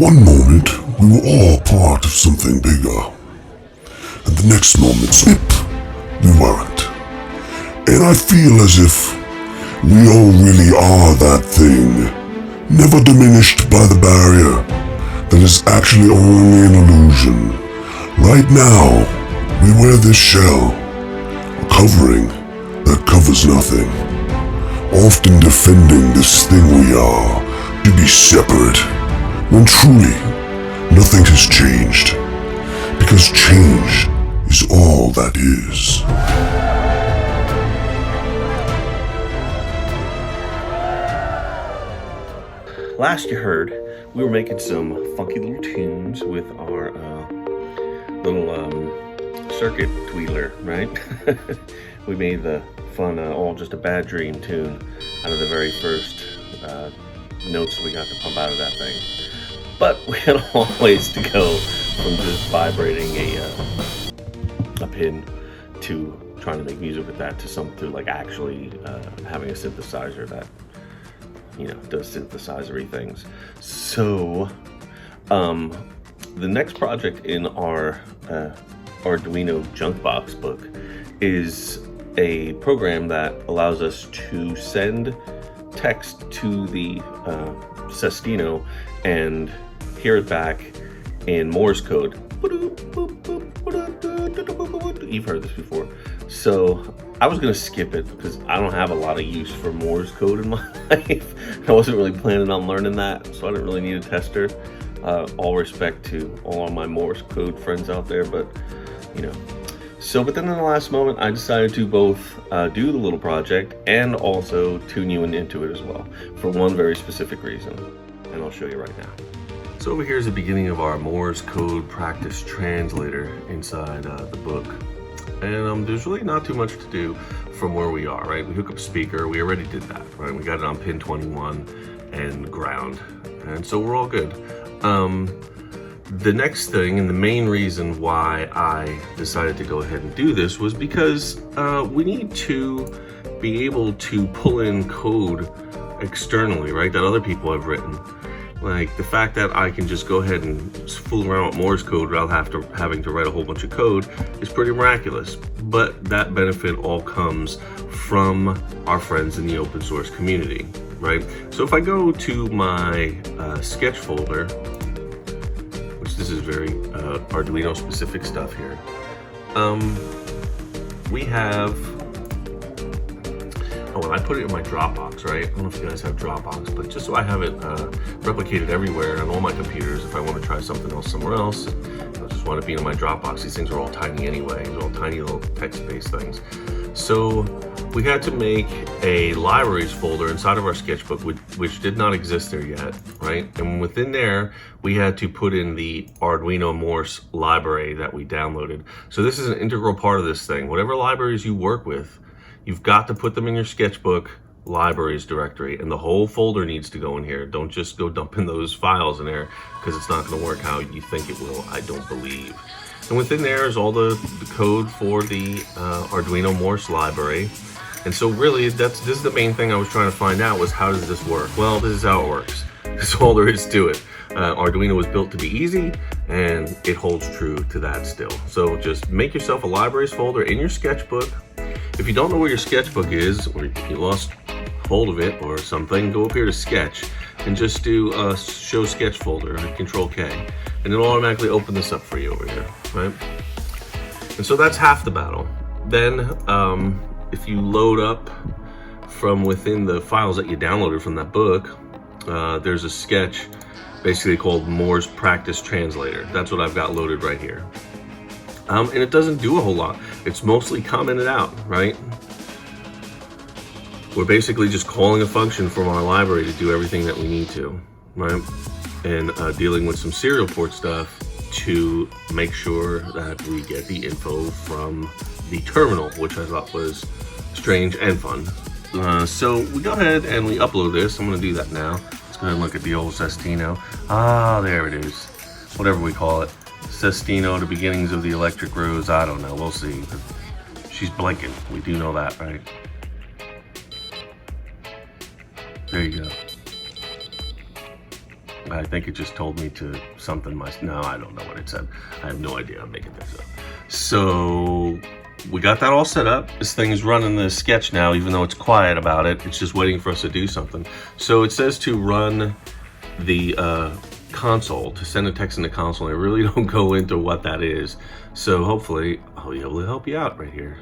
One moment, we were all part of something bigger. And the next moment, snip, we weren't. And I feel as if we all really are that thing, never diminished by the barrier that is actually only an illusion. Right now, we wear this shell, a covering that covers nothing, often defending this thing we are to be separate, when truly nothing has changed, because change is all that is. Last you heard, we were making some funky little tunes with our little circuit tweedler, right? We made the fun All Just a Bad Dream tune out of the very first notes we got to pump out of that thing. But we had a long ways to go from just vibrating a pin to trying to make music with that to like actually having a synthesizer that, you know, does synthesizery things. So the next project in our Arduino junk box book is a program that allows us to send text to the Cestino and hear it back in Morse code. You've heard this before. So I was gonna skip it because I don't have a lot of use for Morse code in my life. I wasn't really planning on learning that, so I didn't really need a tester. All respect to all of my Morse code friends out there, but you know. So, but then in the last moment, I decided to both do the little project and also tune you into it as well, for one very specific reason, and I'll show you right now. So over here is the beginning of our Morse code practice translator inside the book. And there's really not too much to do from where we are, right? We hook up a speaker, we already did that, right? We got it on pin 21 and ground, and so we're all good. The next thing, and the main reason why I decided to go ahead and do this, was because we need to be able to pull in code externally, right, that other people have written. Like the fact that I can just go ahead and fool around with Morse code without having to write a whole bunch of code is pretty miraculous. But that benefit all comes from our friends in the open source community, right? So if I go to my sketch folder, which this is very Arduino specific stuff here, we have, oh, and I put it in my Dropbox, right? I don't know if you guys have Dropbox, but just so I have it replicated everywhere on all my computers, if I want to try something else somewhere else, I just want it being in my Dropbox. These things are all tiny anyway. They're all tiny little text-based things. So we had to make a libraries folder inside of our sketchbook, which did not exist there yet, right? And within there, we had to put in the Arduino Morse library that we downloaded. So this is an integral part of this thing. Whatever libraries you work with, you've got to put them in your sketchbook libraries directory, and the whole folder needs to go in here. Don't just go dumping those files in there, because it's not going to work how you think it will, I don't believe. And within there is all the code for the Arduino Morse library. And so really, this is the main thing I was trying to find out, was how does this work? Well, this is how it works. That's all there is to it. Arduino was built to be easy, and it holds true to that still. So just make yourself a libraries folder in your sketchbook. If you don't know where your sketchbook is, or you lost hold of it or something, go up here to sketch and just do show sketch folder, Control K, and it'll automatically open this up for you over here, right? And so that's half the battle. Then if you load up from within the files that you downloaded from that book, there's a sketch basically called Morse Practice Translator. That's what I've got loaded right here. And it doesn't do a whole lot. It's mostly commented out, right? We're basically just calling a function from our library to do everything that we need to, right? And dealing with some serial port stuff to make sure that we get the info from the terminal, which I thought was strange and fun. So we go ahead and we upload this. I'm gonna do that now. Let's go ahead and look at the old Cestino. Ah, there it is. Whatever we call it. Cestino, the beginnings of the electric rose. I don't know, we'll see. She's blinking, we do know that, right? There you go. I think it just told me to something no, I don't know what it said. I have no idea. I'm making things up. So we got that all set up. This thing is running the sketch now, even though it's quiet about it. It's just waiting for us to do something. So it says to run the console, to send a text in the console. I really don't go into what that is. So hopefully I'll be able to help you out right here.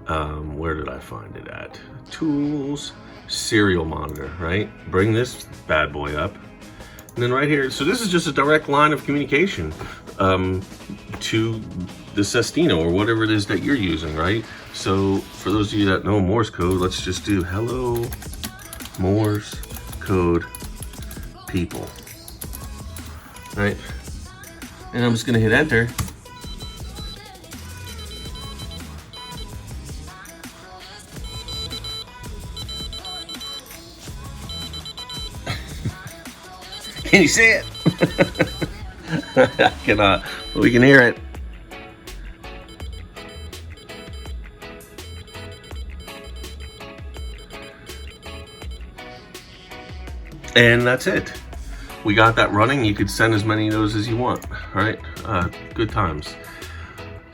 Where did I find it at? Tools, serial monitor, right? Bring this bad boy up. And then right here, so this is just a direct line of communication to the Cestino or whatever it is that you're using, right? So for those of you that know Morse code, let's just do hello Morse code people, right? And I'm just gonna hit enter. Can you see it? I cannot, but we can hear it. And that's it. We got that running. You could send as many of those as you want, right? Good times.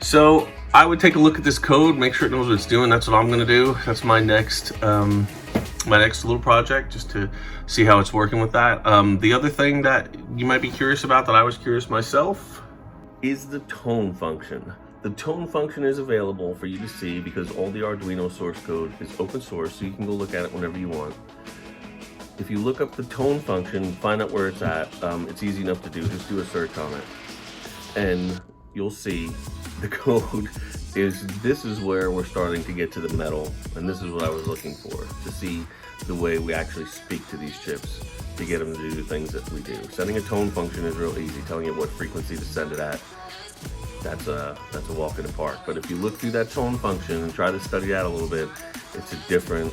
So I would take a look at this code, make sure it knows what it's doing. That's what I'm gonna do. That's my next little project, just to see how it's working with that. The other thing that you might be curious about, that I was curious myself, is the tone function. The tone function is available for you to see because all the Arduino source code is open source, so you can go look at it whenever you want. If you look up the tone function, find out where it's at, it's easy enough to do. Just do a search on it. And you'll see the code this is where we're starting to get to the metal. And this is what I was looking for, to see the way we actually speak to these chips to get them to do the things that we do. Sending a tone function is real easy. Telling it what frequency to send it at, that's a walk in the park. But if you look through that tone function and try to study that a little bit, it's a different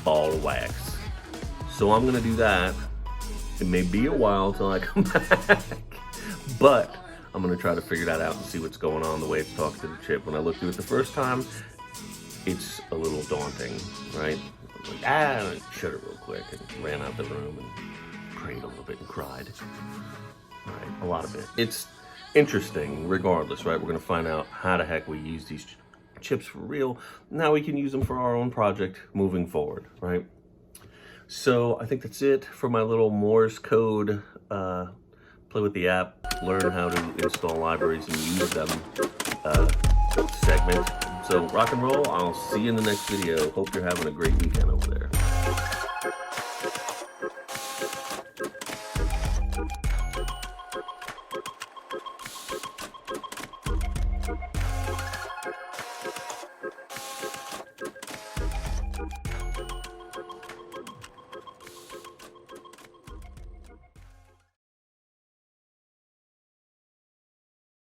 ball of wax. So I'm gonna do that. It may be a while till I come back, but I'm gonna try to figure that out and see what's going on, the way it's talking to the chip. When I looked through it the first time, it's a little daunting, right? I was like, and I shut it real quick and ran out the room and prayed a little bit and cried. Right, a lot of it. It's interesting regardless, right? We're gonna find out how the heck we use these chips for real. Now we can use them for our own project moving forward, right? So I think that's it for my little Morse code, play with the app, learn how to install libraries and use them segment. So rock and roll, I'll see you in the next video. Hope you're having a great weekend over there.